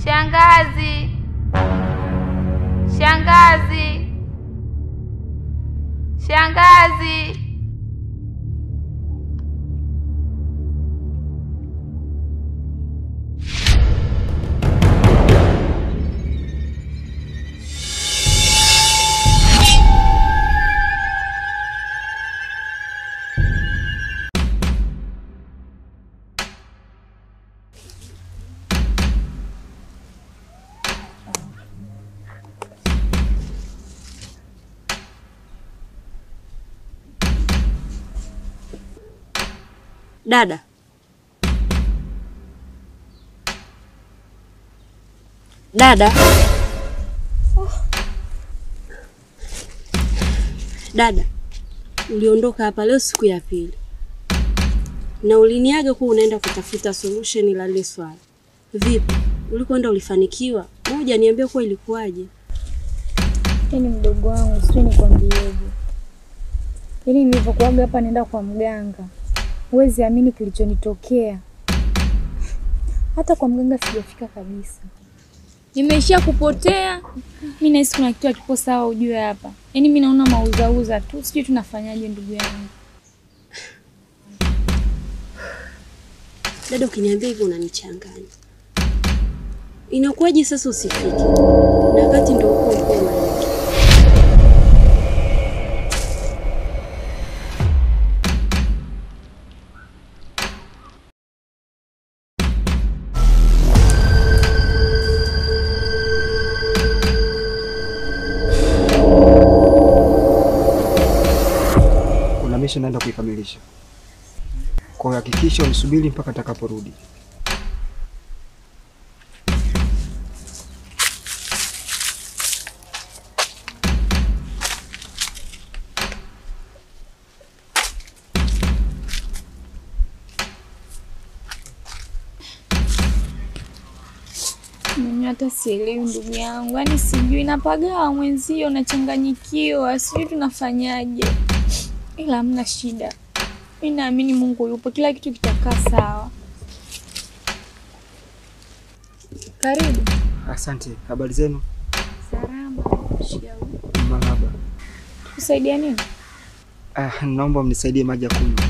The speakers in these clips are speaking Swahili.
Shangazi! Shangazi! Shangazi! Dada. Dada. Dada. Uliondoka hapa leo siku ya pili. Na uliniaga kuwa unaenda kutafuta solution la ile swala. Vipi? Ulikwenda ulifanikiwa? Moja niambie kwa ilikuwaje? Yaani mdogo wangu, sio nikwambieje. Yaani nilipokuaga hapa naenda kwa mganga. Huwezi amini kilichonitokea. Hata kwa mganga sijafika kabisa. Nimeishia kupotea. Mimi nahisi kuna kitu hakipo sawa ujue hapa. Yaani mimi naona mauzauza tu. Sijui tunafanyaje ndugu yangu. Dada, ukiniambia hivyo unanichanganya. Inakuwaje sasa usifike? Na wakati ndio uko mpema. Kuna misha naenda kuikamilisha. Kwa hiyo hakikisha unisubiri mpaka atakaporudi. Mimi hata sielewi ndugu yangu. Yaani sijui napagawa mwenzio nachanganyikiwa. Sijui tunafanyaje. Ila hamna shida. Mimi naamini Mungu yupo. Kila kitu kitakaa sawa. Karibu. Asante. Habari zenu? Salama. Shikamoo. Marhaba. Kusaidia nini? Naomba mnisaidie maji ya kunywa.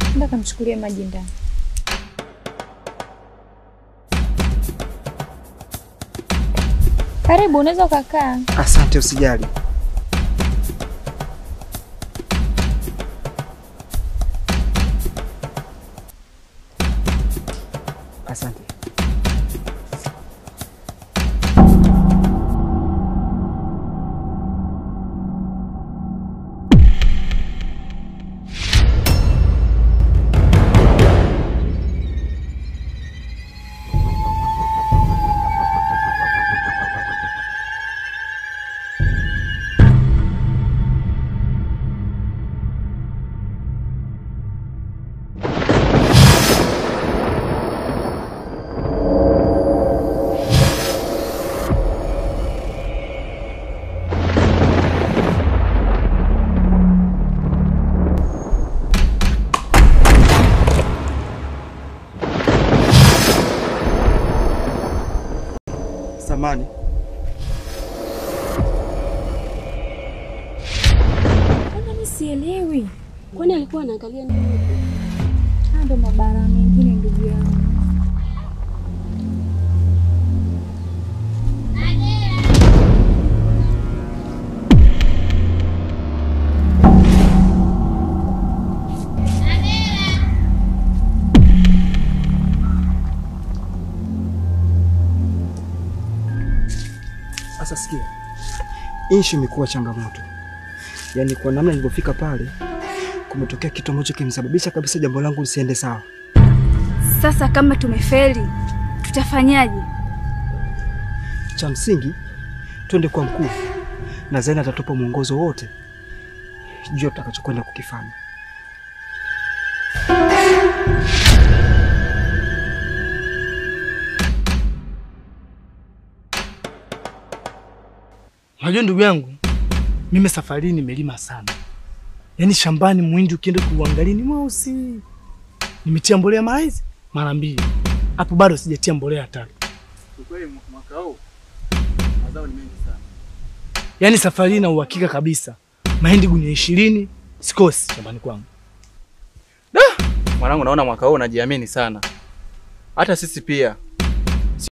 Nenda kamchukulie maji ndani. Karibu, unaweza kukaa. Asante, usijali. Asante. Samani. Mbona mimi sielewi? Kwani alikuwa anaangalia nini? Ndo mabara mengine ndugu yangu. Sasa sikia. Issue imekuwa changamoto. Yaani kwa namna nilipofika pale kumetokea kitu ambacho kimsababisha kabisa jambo langu lisiende sawa. Sasa kama tumefeli, tutafanyaje? Cha msingi twende kwa mkuu na Zaina atatupa mwongozo wote juu tutakachokwenda kukifanya. Unajua ndugu yangu, mimi safari nimelima sana. Yaani shambani muhindi ukienda kuangalia ni mweusi. Nimetia mbolea mara hizi mara 2. Hapo bado sijatia mbolea 3. Kweli mwaka huu mazao ni mengi sana. Yaani safari na uhakika kabisa. Mahindi gunia 20 sikosi shambani kwangu. Mwanangu naona mwaka huu unajiamini sana. Hata sisi pia